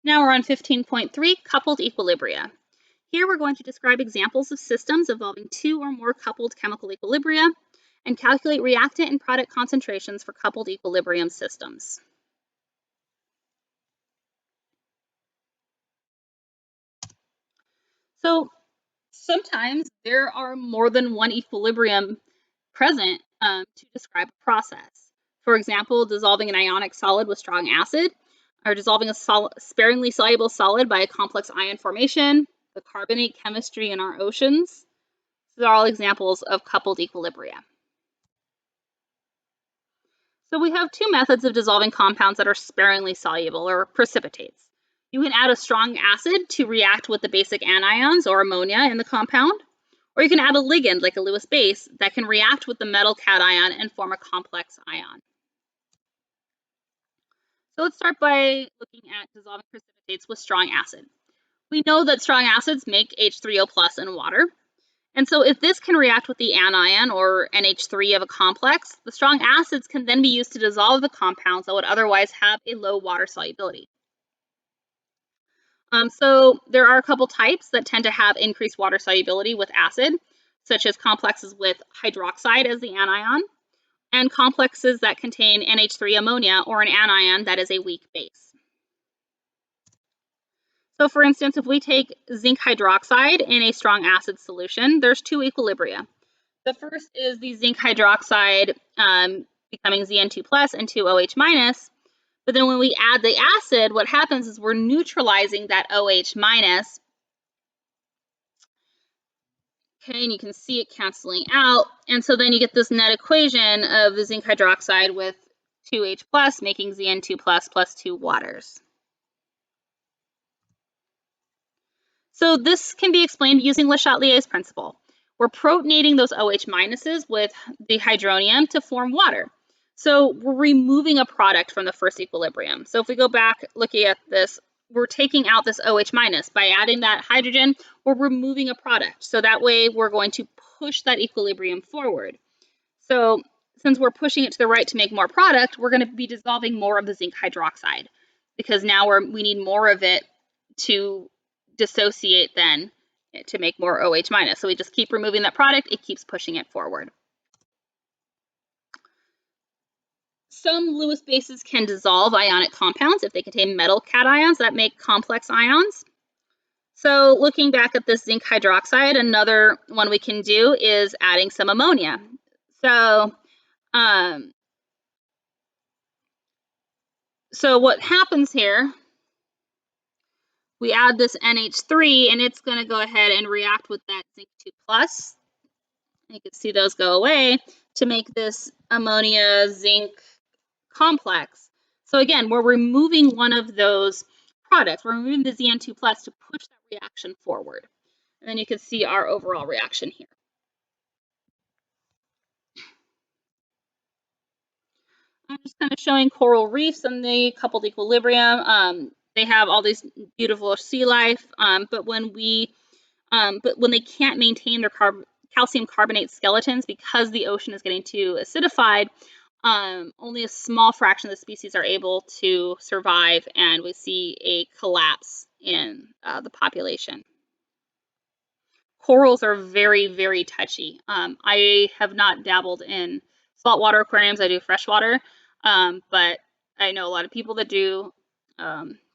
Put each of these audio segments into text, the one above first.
Now we're on 15.3, coupled equilibria. Here we're going to describe examples of systems involving two or more coupled chemical equilibria and calculate reactant and product concentrations for coupled equilibrium systems. So sometimes there are more than one equilibrium present to describe a process. For example, dissolving an ionic solid with strong acid, or dissolving a sparingly soluble solid by a complex ion formation, the carbonate chemistry in our oceans. These are all examples of coupled equilibria. So we have two methods of dissolving compounds that are sparingly soluble, or precipitates. You can add a strong acid to react with the basic anions or ammonia in the compound, or you can add a ligand like a Lewis base that can react with the metal cation and form a complex ion. So let's start by looking at dissolving precipitates with strong acid. We know that strong acids make H3O plus in water. And so if this can react with the anion, or NH3 of a complex, the strong acids can then be used to dissolve the compounds that would otherwise have a low water solubility. So there are a couple types that tend to have increased water solubility with acid, such as complexes with hydroxide as the anion, and complexes that contain NH3 ammonia or an anion that is a weak base. So for instance, if we take zinc hydroxide in a strong acid solution, there's two equilibria. The first is the zinc hydroxide becoming Zn2 plus and 2OH minus. But then when we add the acid, what happens is we're neutralizing that OH minus. Okay, and you can see it canceling out. And so then you get this net equation of the zinc hydroxide with 2H plus making Zn2 plus 2 waters. So this can be explained using Le Chatelier's principle. We're protonating those OH minuses with the hydronium to form water. So we're removing a product from the first equilibrium. So if we go back looking at this, we're taking out this OH minus. By adding that hydrogen, we're removing a product. So that way we're going to push that equilibrium forward. So since we're pushing it to the right to make more product, we're going to be dissolving more of the zinc hydroxide because now we need more of it to dissociate then to make more OH minus. So we just keep removing that product, it keeps pushing it forward. Some Lewis bases can dissolve ionic compounds if they contain metal cations that make complex ions. So looking back at this zinc hydroxide, another one we can do is adding some ammonia. So what happens here, we add this NH3 and it's going to go ahead and react with that zinc 2 plus. You can see those go away to make this ammonia zinc complex. So again, we're removing one of those products. We're removing the Zn2 plus to push that reaction forward. And then you can see our overall reaction here. I'm just kind of showing coral reefs and the coupled equilibrium. They have all these beautiful sea life, but when they can't maintain their calcium carbonate skeletons because the ocean is getting too acidified, only a small fraction of the species are able to survive, and we see a collapse in the population. Corals are very, very touchy. I have not dabbled in saltwater aquariums. I do freshwater, but I know a lot of people that do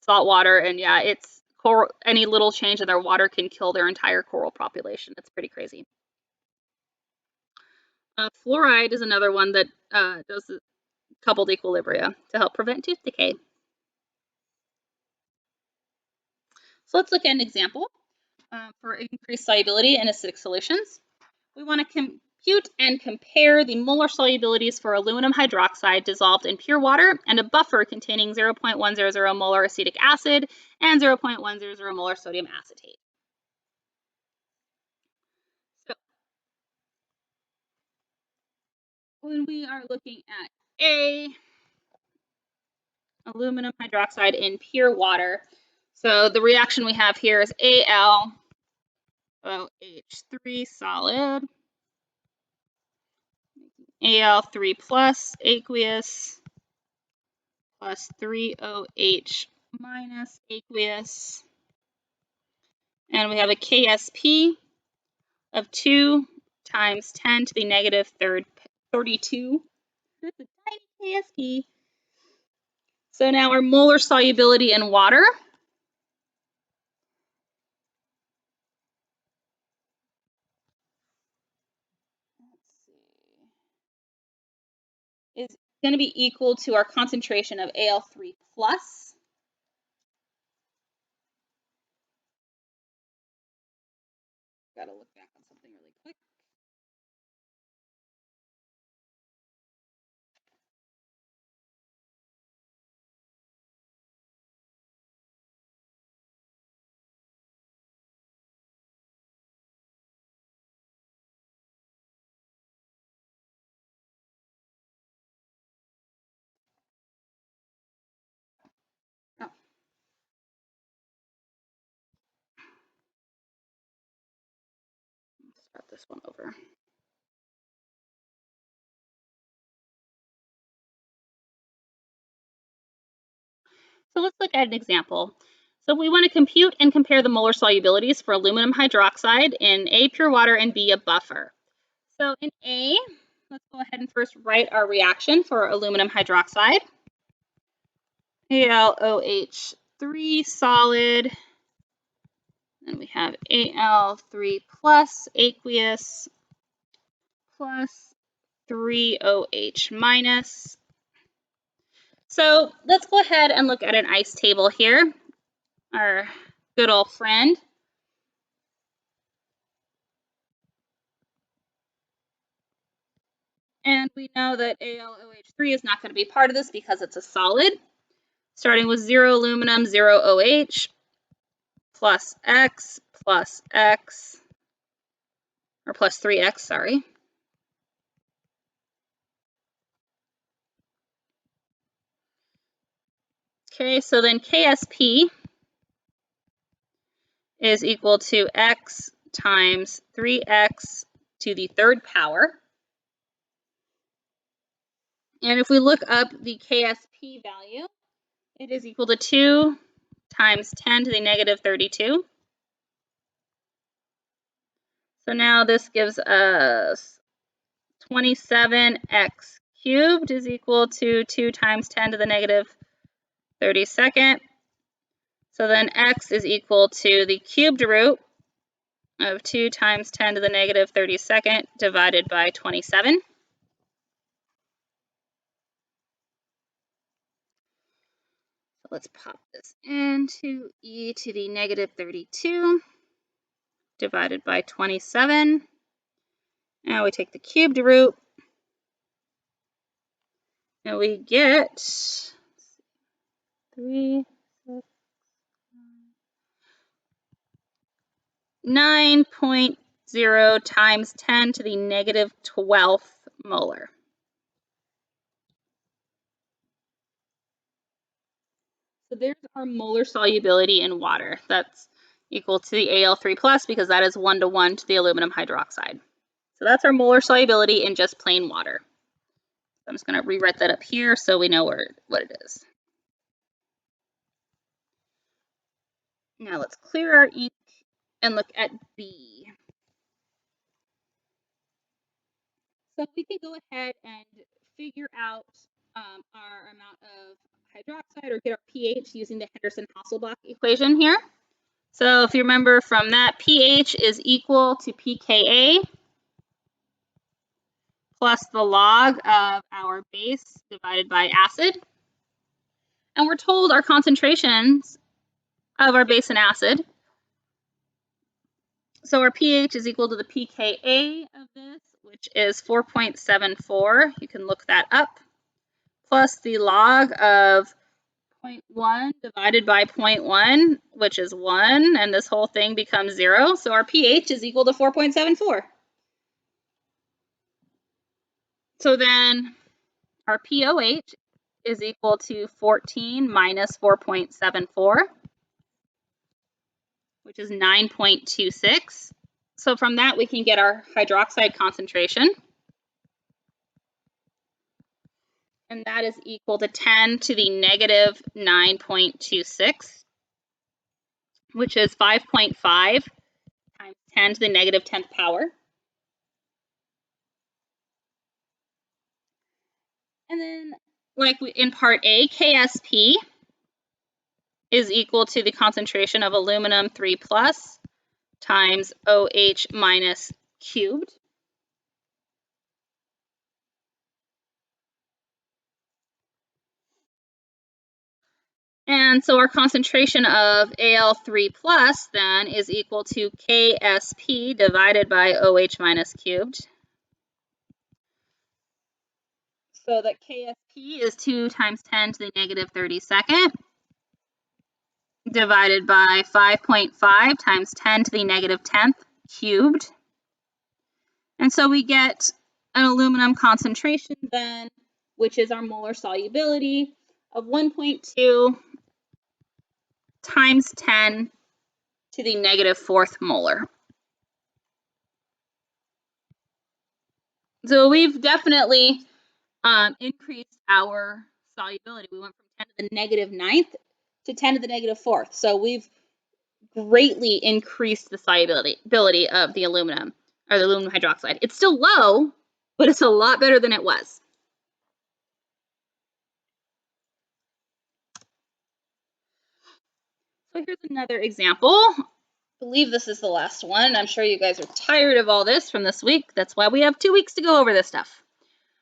saltwater, and yeah, it's coral. Any little change in their water can kill their entire coral population. It's pretty crazy. Fluoride is another one that does coupled equilibria to help prevent tooth decay. So let's look at an example for increased solubility in acidic solutions. We want to compute and compare the molar solubilities for aluminum hydroxide dissolved in pure water and a buffer containing 0.100 molar acetic acid and 0.100 molar sodium acetate. So when we are looking at aluminum hydroxide in pure water, so the reaction we have here is AlOH3 solid, Al3 plus aqueous plus 3OH minus aqueous. And we have a KSP of 2 times 10 to the negative 32. That's a tiny KSP. So now our molar solubility in water is going to be equal to our concentration of Al3 plus. Got to look back on something really quick. Oh. Start this one over. So let's look at an example. So we want to compute and compare the molar solubilities for aluminum hydroxide in A, pure water, and B, a buffer. So in A, let's go ahead and first write our reaction for aluminum hydroxide. AlOH3 solid, and we have Al3 plus aqueous plus 3OH minus. So let's go ahead and look at an ice table here, our good old friend. And we know that AlOH3 is not going to be part of this because it's a solid. Starting with 0 aluminum, 0 OH, plus X, or plus 3X, sorry. Okay, so then KSP is equal to X times 3X to the third power. And if we look up the KSP value, it is equal to 2 times 10 to the negative 32. So now this gives us 27x cubed is equal to 2 times 10 to the negative 32nd. So then x is equal to the cubed root of 2 times 10 to the negative 32nd divided by 27. So let's pop this into e to the negative 32 divided by 27. Now we take the cubed root, and we get 9.0 times 10 to the negative 12th molar. So there's our molar solubility in water. That's equal to the Al3 plus because that is 1-to-1 to the aluminum hydroxide. So that's our molar solubility in just plain water. I'm just going to rewrite that up here so we know what it is. Now let's clear our ink and look at B. So we can go ahead and figure out our amount of hydroxide or get our pH using the Henderson-Hasselbalch equation here. So if you remember from that, pH is equal to pKa plus the log of our base divided by acid. And we're told our concentrations of our base and acid. So our pH is equal to the pKa of this, which is 4.74. You can look that up. Plus the log of 0.1 divided by 0.1, which is 1, and this whole thing becomes 0. So our pH is equal to 4.74. So then our pOH is equal to 14 minus 4.74, which is 9.26. So from that, we can get our hydroxide concentration. and that is equal to 10 to the negative 9.26, which is 5.5 times 10 to the negative 10th power. And then, like in part A, KSP is equal to the concentration of aluminum 3 plus times OH minus cubed. And so our concentration of Al3 plus then is equal to KSP divided by OH minus cubed. So that KSP is 2 times 10 to the negative 32nd divided by 5.5 times 10 to the negative 10th cubed. And so we get an aluminum concentration then, which is our molar solubility of 1.2 times 10 to the negative 4th molar. So we've definitely increased our solubility. We went from 10 to the negative 9th to 10 to the negative 4th. So we've greatly increased the solubility of the aluminum, or the aluminum hydroxide. It's still low, but it's a lot better than it was. So here's another example. I believe this is the last one. I'm sure you guys are tired of all this from this week. That's why we have 2 weeks to go over this stuff.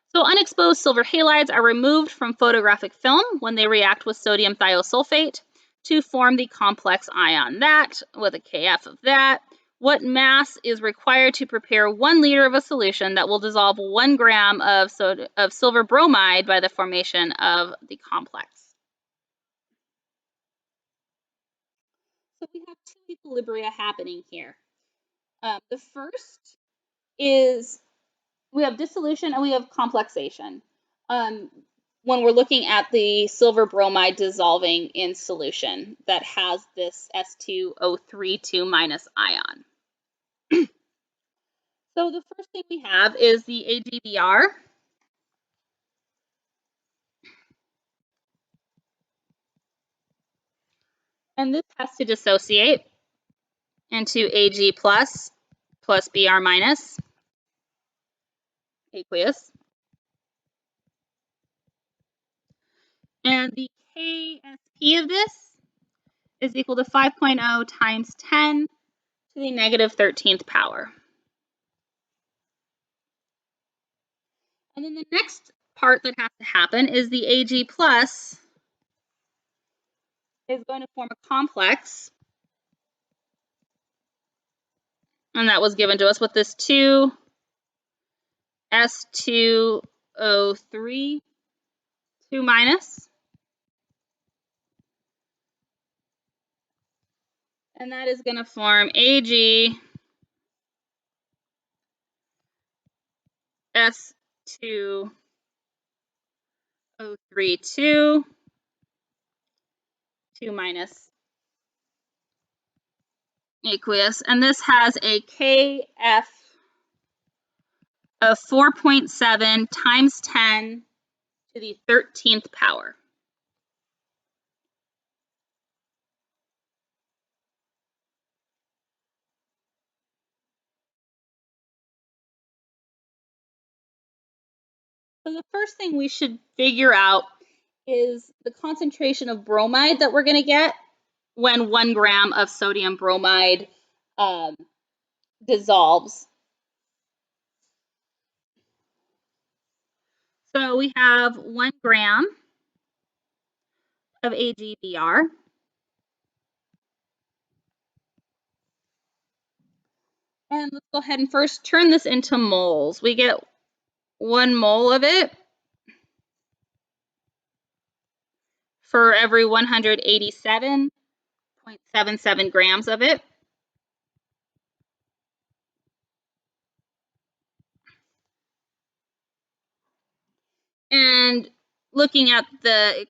So unexposed silver halides are removed from photographic film when they react with sodium thiosulfate to form the complex ion that, with a Kf of that. What mass is required to prepare 1 liter of a solution that will dissolve 1 gram of silver bromide by the formation of the complex? So we have 2 equilibria happening here. The first is we have dissolution and we have complexation. When we're looking at the silver bromide dissolving in solution that has this S2O32 minus ion. So the first thing we have is the AgBr. And this has to dissociate into Ag plus Br minus aqueous. And the KSP of this is equal to 5.0 times 10 to the negative 13th power. And then the next part that has to happen is the Ag plus is going to form a complex. And that was given to us with this 2 S2O3 2 minus. And that is going to form Ag S2O32 2 minus aqueous. And this has a Kf of 4.7 times 10 to the 13th power. So the first thing we should figure out is the concentration of bromide that we're going to get when 1 gram of sodium bromide dissolves. So we have 1 gram of AgBr. And let's go ahead and first turn this into moles. We get 1 mole of it for every 187.77 grams of it. And looking at the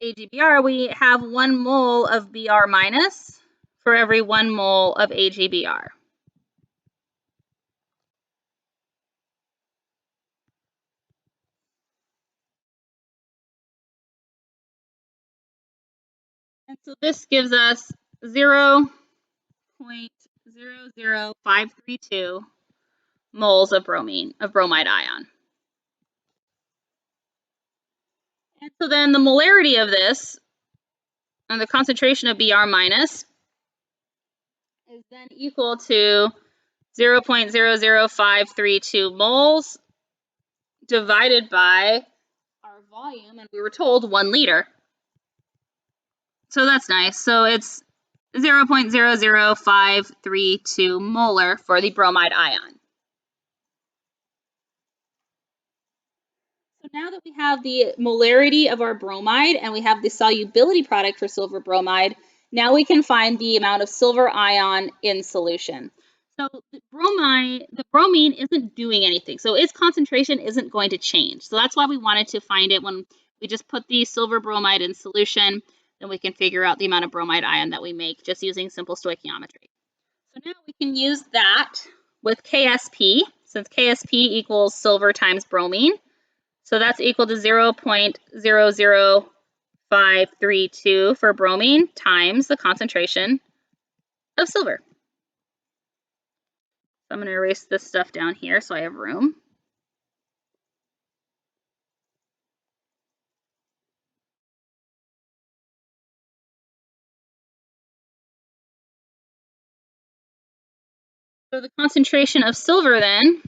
AgBr, we have 1 mole of Br minus for every 1 mole of AgBr. And so this gives us 0.00532 moles of bromide ion. And so then the molarity of this and the concentration of Br minus is then equal to 0.00532 moles divided by our volume, and we were told 1 liter. So that's nice. So it's 0.00532 molar for the bromide ion. So now that we have the molarity of our bromide and we have the solubility product for silver bromide, now we can find the amount of silver ion in solution. So the bromine isn't doing anything. So its concentration isn't going to change. So that's why we wanted to find it when we just put the silver bromide in solution, then we can figure out the amount of bromide ion that we make just using simple stoichiometry. So now we can use that with KSP, since KSP equals silver times bromine. So that's equal to 0.00532 for bromine times the concentration of silver. So I'm going to erase this stuff down here so I have room. So the concentration of silver then,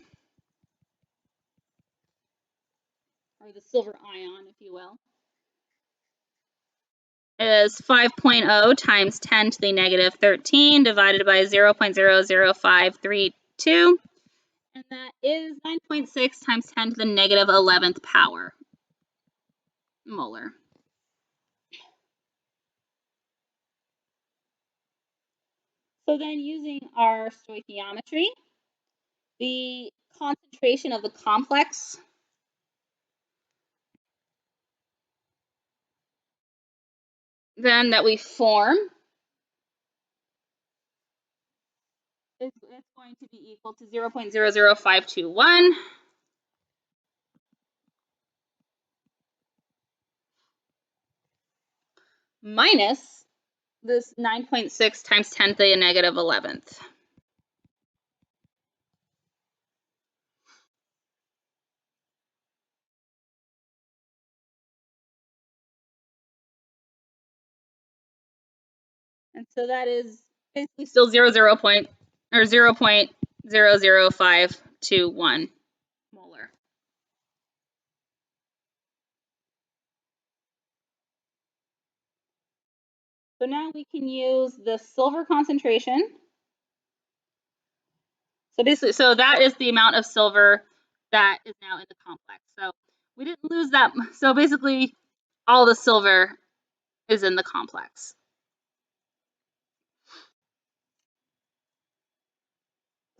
or the silver ion, if you will, is 5.0 times 10 to the negative 13 divided by 0.00532. And that is 9.6 times 10 to the negative 11th power molar. So then using our stoichiometry, the concentration of the complex then that we form is going to be equal to 0.00521 minus this 9.6 times 10 to the negative 11th. And so that is basically still 0.00521 molar. So now we can use the silver concentration. So basically, so that is the amount of silver that is now in the complex. So we didn't lose that. So basically, all the silver is in the complex.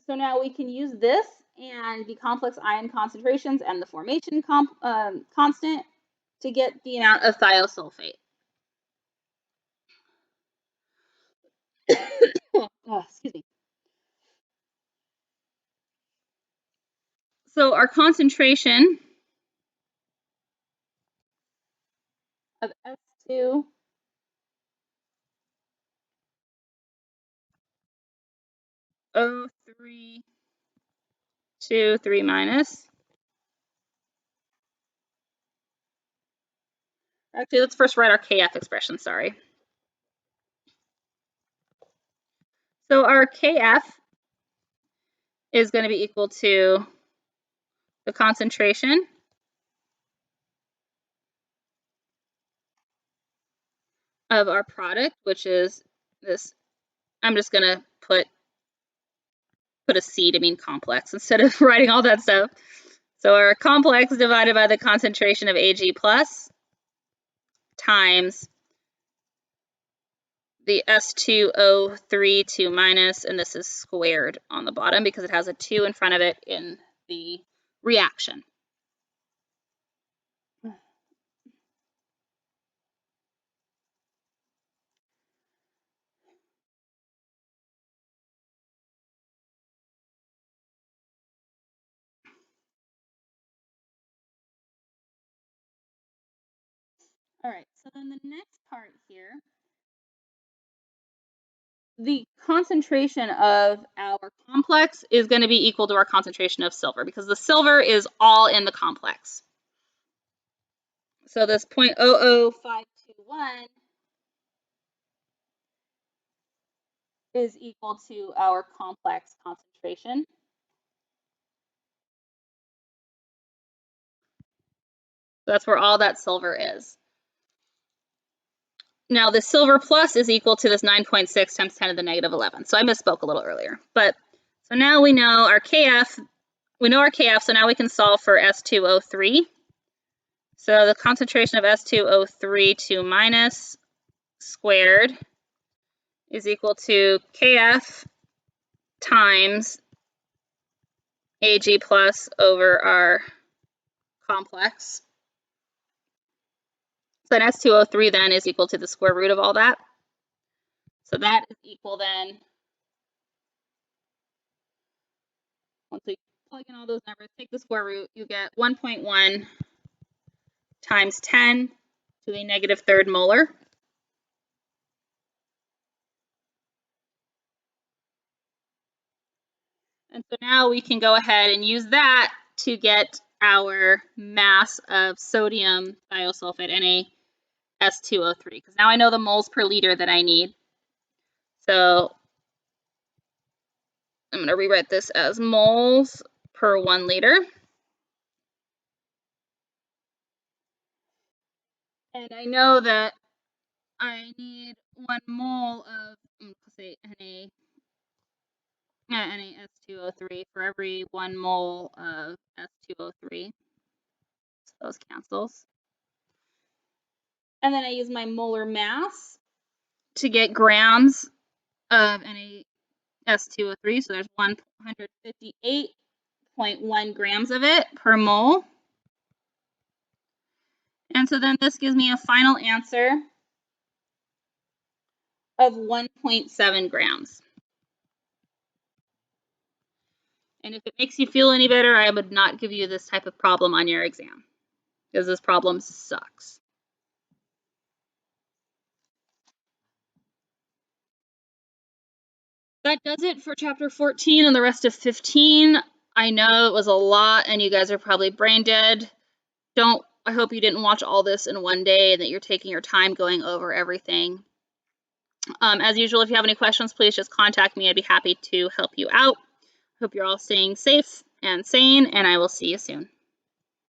So now we can use this and the complex ion concentrations and the formation constant to get the amount of thiosulfate. Oh, excuse me. So our concentration of S2 O3 2 3 minus. Actually, let's first write our KF expression, sorry. So our KF is going to be equal to the concentration of our product, which is this. I'm just going to put a C to mean complex instead of writing all that stuff. So our complex divided by the concentration of Ag plus times the S2O3 2 minus, and this is squared on the bottom because it has a 2 in front of it in the reaction. All right, so then the next part here the concentration of our complex is going to be equal to our concentration of silver because the silver is all in the complex. So this 0.00521 is equal to our complex concentration. That's where all that silver is. Now the silver plus is equal to this 9.6 times 10 to the negative 11. So I misspoke a little earlier. But so now we know our KF. We know our KF, so now we can solve for S2O3. So the concentration of S2O3 2 minus squared is equal to KF times Ag plus over our complex. So then S2O3 then is equal to the square root of all that. So that is equal then, once we plug in all those numbers, take the square root, you get 1.1 times 10 to the negative third molar. And so now we can go ahead and use that to get our mass of sodium thiosulfate NaS2O3, because now I know the moles per liter that I need. So I'm going to rewrite this as moles per 1 liter. And I know that I need 1 mole of, say, NaS2O3 for every 1 mole of S2O3. So those cancels. And then I use my molar mass to get grams of NaS2O3. So there's 158.1 grams of it per mole. And so then this gives me a final answer of 1.7 grams. And if it makes you feel any better, I would not give you this type of problem on your exam, because this problem sucks. That does it for chapter 14 and the rest of 15. I know it was a lot and you guys are probably brain dead. I hope you didn't watch all this in one day and that you're taking your time going over everything. As usual, if you have any questions, please just contact me. I'd be happy to help you out. Hope you're all staying safe and sane, and I will see you soon.